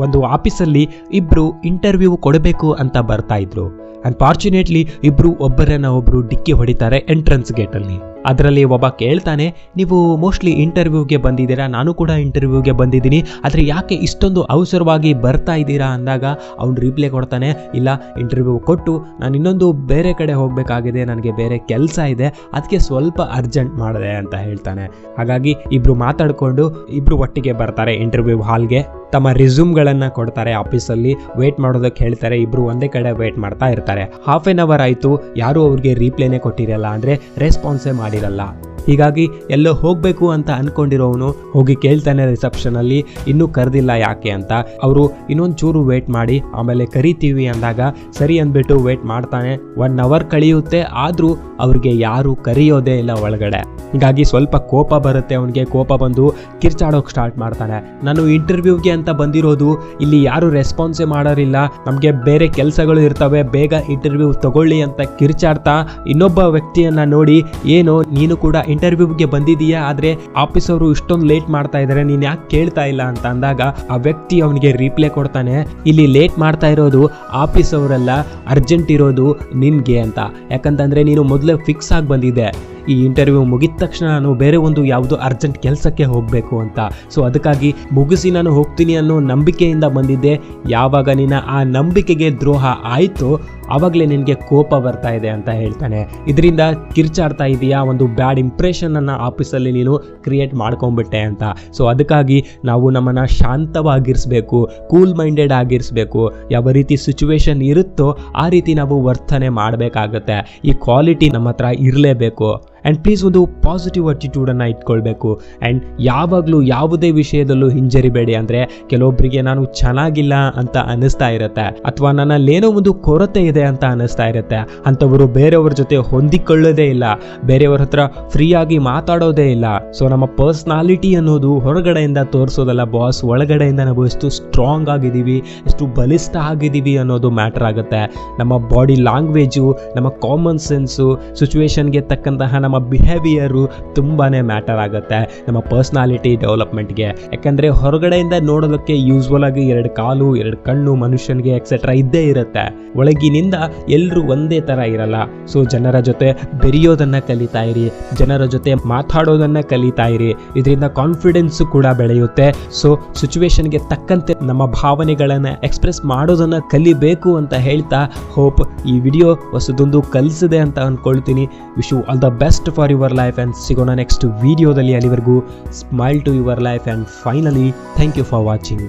ಒಂದು ಆಫೀಸಲ್ಲಿ ಇಬ್ರು ಇಂಟರ್ವ್ಯೂ ಕೊಡಬೇಕು ಅಂತ ಬರ್ತಾ ಇದ್ರು. ಅನ್ಫಾರ್ಚುನೇಟ್ಲಿ ಇಬ್ರು ಒಬ್ಬರನ್ನ ಒಬ್ರು ಡಿಕ್ಕಿ ಹೊಡಿತಾರೆ ಎಂಟ್ರೆನ್ಸ್ ಗೇಟ್ ಅಲ್ಲಿ. ಅದರಲ್ಲಿ ಒಬ್ಬ ಕೇಳ್ತಾನೆ, ನೀವು ಮೋಸ್ಟ್ಲಿ ಇಂಟರ್ವ್ಯೂಗೆ ಬಂದಿದ್ದೀರಾ, ನಾನು ಕೂಡ ಇಂಟರ್ವ್ಯೂಗೆ ಬಂದಿದ್ದೀನಿ, ಆದರೆ ಯಾಕೆ ಇಷ್ಟೊಂದು ಅವಸರವಾಗಿ ಬರ್ತಾ ಇದ್ದೀರಾ ಅಂದಾಗ ಅವ್ನು ರಿಪ್ಲೈ ಕೊಡ್ತಾನೆ, ಇಲ್ಲ ಇಂಟರ್ವ್ಯೂ ಕೊಟ್ಟು ನಾನು ಇನ್ನೊಂದು ಬೇರೆ ಕಡೆ ಹೋಗಬೇಕಾಗಿದೆ, ನನಗೆ ಬೇರೆ ಕೆಲಸ ಇದೆ, ಅದಕ್ಕೆ ಸ್ವಲ್ಪ ಅರ್ಜೆಂಟ್ ಮಾಡಿದೆ ಅಂತ ಹೇಳ್ತಾನೆ. ಹಾಗಾಗಿ ಇಬ್ರು ಮಾತಾಡಿಕೊಂಡು ಇಬ್ರು ಒಟ್ಟಿಗೆ ಬರ್ತಾರೆ ಇಂಟರ್ವ್ಯೂ ಹಾಲ್ಗೆ. ತಮ್ಮ ರಿಸ್ಯೂಮ್ಗಳನ್ನು ಕೊಡ್ತಾರೆ, ಆಫೀಸಲ್ಲಿ ವೇಟ್ ಮಾಡೋದಕ್ಕೆ ಹೇಳ್ತಾರೆ. ಇಬ್ರು ಒಂದೇ ಕಡೆ ವೇಟ್ ಮಾಡ್ತಾ ಇರ್ತಾರೆ. ಹಾಫ್ ಎನ್ ಅವರ್ ಆಯಿತು, ಯಾರೂ ಅವ್ರಿಗೆ ರೀಪ್ಲೇನೇ ಕೊಟ್ಟಿರಲ್ಲ, ಅಂದರೆ ರೆಸ್ಪಾನ್ಸೇ ಮಾಡಿರಲ್ಲ. ಹೀಗಾಗಿ ಎಲ್ಲೋ ಹೋಗಬೇಕು ಅಂತ ಅಂದ್ಕೊಂಡಿರೋವನು ಹೋಗಿ ಕೇಳ್ತಾನೆ ರಿಸೆಪ್ಷನಲ್ಲಿ, ಇನ್ನೂ ಕರೆದಿಲ್ಲ ಯಾಕೆ ಅಂತ. ಅವರು ಇನ್ನೊಂದು ಚೂರು ವೇಟ್ ಮಾಡಿ ಆಮೇಲೆ ಕರಿತೀವಿ ಅಂದಾಗ ಸರಿ ಅಂದ್ಬಿಟ್ಟು ವೇಟ್ ಮಾಡ್ತಾನೆ. 1 ಅವರ್ ಕಳೆಯುತ್ತೆ, ಆದರೂ ಅವ್ರಿಗೆ ಯಾರು ಕರೆಯೋದೇ ಇಲ್ಲ ಒಳಗಡೆ. ಹೀಗಾಗಿ ಸ್ವಲ್ಪ ಕೋಪ ಬರುತ್ತೆ ಅವನಿಗೆ. ಕೋಪ ಬಂದು ಕಿರ್ಚಾಡೋಕೆ ಸ್ಟಾರ್ಟ್ ಮಾಡ್ತಾನೆ. ನಾನು ಇಂಟರ್ವ್ಯೂಗೆ ಅಂತ ಬಂದಿರೋದು, ಇಲ್ಲಿ ಯಾರು ರೆಸ್ಪಾನ್ಸೇ ಮಾಡೋರಿಲ್ಲ, ನಮಗೆ ಬೇರೆ ಕೆಲಸಗಳು ಇರ್ತವೆ, ಬೇಗ ಇಂಟರ್ವ್ಯೂ ತಗೊಳ್ಳಿ ಅಂತ ಕಿರ್ಚಾಡ್ತಾ ಇನ್ನೊಬ್ಬ ವ್ಯಕ್ತಿಯನ್ನ ನೋಡಿ, ಏನು ನೀನು ಕೂಡ ಇಂಟರ್ವ್ಯೂಗೆ ಬಂದಿದೀಯಾ, ಆದರೆ ಆಫೀಸ್ ಅವರು ಇಷ್ಟೊಂದು ಲೇಟ್ ಮಾಡ್ತಾ ಇದ್ದಾರೆ, ನೀನು ಯಾಕೆ ಕೇಳ್ತಾ ಇಲ್ಲ ಅಂತ ಅಂದಾಗ ಆ ವ್ಯಕ್ತಿ ಅವನಿಗೆ ರಿಪ್ಲೈ ಕೊಡ್ತಾನೆ, ಇಲ್ಲಿ ಲೇಟ್ ಮಾಡ್ತಾ ಇರೋದು ಆಫೀಸ್ ಅವರೆಲ್ಲ, ಅರ್ಜೆಂಟ್ ಇರೋದು ನಿನ್ಗೆ ಅಂತ. ಯಾಕಂತಂದ್ರೆ ನೀನು ಮೊದಲೇ ಫಿಕ್ಸ್ ಆಗಿ ಬಂದಿದ್ದೆ, ಈ ಇಂಟರ್ವ್ಯೂ ಮುಗಿದ ತಕ್ಷಣ ನಾನು ಬೇರೆ ಒಂದು ಯಾವುದೋ ಅರ್ಜೆಂಟ್ ಕೆಲಸಕ್ಕೆ ಹೋಗಬೇಕು ಅಂತ. ಸೊ ಅದಕ್ಕಾಗಿ ಮುಗಿಸಿ ನಾನು ಹೋಗ್ತೀನಿ ಅನ್ನೋ ನಂಬಿಕೆಯಿಂದ ಬಂದಿದ್ದೆ. ಯಾವಾಗ ನಿನ್ನ ಆ ನಂಬಿಕೆಗೆ ದ್ರೋಹ ಆಯಿತು ಆವಾಗಲೇ ನಿನಗೆ ಕೋಪ ಬರ್ತಾ ಇದೆ ಅಂತ ಹೇಳ್ತಾನೆ. ಇದರಿಂದ ಕಿರ್ಚಾಡ್ತಾ ಇದೆಯಾ, ಒಂದು ಬ್ಯಾಡ್ ಇಂಪ್ರೆಷನನ್ನು ಆಫೀಸಲ್ಲಿ ನೀನು ಕ್ರಿಯೇಟ್ ಮಾಡ್ಕೊಂಡ್ಬಿಟ್ಟೆ ಅಂತ. ಸೊ ಅದಕ್ಕಾಗಿ ನಾವು ನಮ್ಮನ್ನು ಶಾಂತವಾಗಿರಿಸಬೇಕು, ಕೂಲ್ ಮೈಂಡೆಡ್ ಆಗಿರಿಸಬೇಕು. ಯಾವ ರೀತಿ ಸಿಚುವೇಶನ್ ಇರುತ್ತೋ ಆ ರೀತಿ ನಾವು ವರ್ತನೆ ಮಾಡಬೇಕಾಗತ್ತೆ. ಈ ಕ್ವಾಲಿಟಿ ನಮ್ಮ ಹತ್ರ ಇರಲೇಬೇಕು. ಆ್ಯಂಡ್ ಪ್ಲೀಸ್ ಒಂದು ಪಾಸಿಟಿವ್ ಅಟಿಟ್ಯೂಡನ್ನು ಇಟ್ಕೊಳ್ಬೇಕು. ಆ್ಯಂಡ್ ಯಾವಾಗಲೂ ಯಾವುದೇ ವಿಷಯದಲ್ಲೂ ಹಿಂಜರಿಬೇಡಿ. ಅಂದರೆ ಕೆಲವೊಬ್ಬರಿಗೆ ನಾನು ಚೆನ್ನಾಗಿಲ್ಲ ಅಂತ ಅನ್ನಿಸ್ತಾ ಇರುತ್ತೆ, ಅಥವಾ ನನ್ನಲ್ಲೇನೋ ಒಂದು ಕೊರತೆ ಇದೆ ಅಂತ ಅನ್ನಿಸ್ತಾ ಇರುತ್ತೆ. ಅಂಥವರು ಬೇರೆಯವ್ರ ಜೊತೆ ಹೊಂದಿಕೊಳ್ಳೋದೇ ಇಲ್ಲ, ಬೇರೆಯವ್ರ ಹತ್ರ ಫ್ರೀಯಾಗಿ ಮಾತಾಡೋದೇ ಇಲ್ಲ. ಸೊ ನಮ್ಮ ಪರ್ಸ್ನಾಲಿಟಿ ಅನ್ನೋದು ಹೊರಗಡೆಯಿಂದ ತೋರಿಸೋದಲ್ಲ ಬಾಸ್, ಒಳಗಡೆಯಿಂದ ನಾವು ಎಷ್ಟು ಸ್ಟ್ರಾಂಗ್ ಆಗಿದ್ದೀವಿ, ಎಷ್ಟು ಬಲಿಷ್ಠ ಆಗಿದ್ದೀವಿ ಅನ್ನೋದು ಮ್ಯಾಟರ್ ಆಗುತ್ತೆ. ನಮ್ಮ ಬಾಡಿ ಲ್ಯಾಂಗ್ವೇಜು, ನಮ್ಮ ಕಾಮನ್ ಸೆನ್ಸು, ಸಿಚುವೇಶನ್ಗೆ ತಕ್ಕಂತಹ ನಮ್ಮ ಬಿಹೇವಿಯರು ತುಂಬಾ ಮ್ಯಾಟರ್ ಆಗುತ್ತೆ ನಮ್ಮ ಪರ್ಸ್ನಾಲಿಟಿ ಡೆವಲಪ್ಮೆಂಟ್ಗೆ. ಯಾಕಂದರೆ ಹೊರಗಡೆಯಿಂದ ನೋಡೋದಕ್ಕೆ ಯೂಸ್ವಲ್ ಆಗಿ 2 ಕಾಲು 2 ಕಣ್ಣು ಮನುಷ್ಯನಿಗೆ ಎಕ್ಸೆಟ್ರಾ ಇದ್ದೇ ಇರುತ್ತೆ. ಒಳಗಿನಿಂದ ಎಲ್ಲರೂ ಒಂದೇ ಥರ ಇರಲ್ಲ. ಸೊ ಜನರ ಜೊತೆ ಬೆರೆಯೋದನ್ನು ಕಲಿತಾ ಇರಿ, ಜನರ ಜೊತೆ ಮಾತಾಡೋದನ್ನು ಕಲಿತಾ ಇರಿ. ಇದರಿಂದ ಕಾನ್ಫಿಡೆನ್ಸು ಕೂಡ ಬೆಳೆಯುತ್ತೆ. ಸೊ ಸಿಚುವೇಶನ್ಗೆ ತಕ್ಕಂತೆ ನಮ್ಮ ಭಾವನೆಗಳನ್ನು ಎಕ್ಸ್ಪ್ರೆಸ್ ಮಾಡೋದನ್ನು ಕಲಿಬೇಕು ಅಂತ ಹೇಳ್ತಾ ಹೋಪ್ ಈ ವಿಡಿಯೋ ಹೊಸದೊಂದು ಕಲಿಸಿದೆ ಅಂತ ಅಂದ್ಕೊಳ್ತೀನಿ. Wish you all the best for your life and ಸಿಗೋಣ ನೆಕ್ಸ್ಟ್ ವಿಡಿಯೋದಲ್ಲಿ. ಅಲ್ಲಿವರೆಗೂ smile to your life and finally thank you for watching.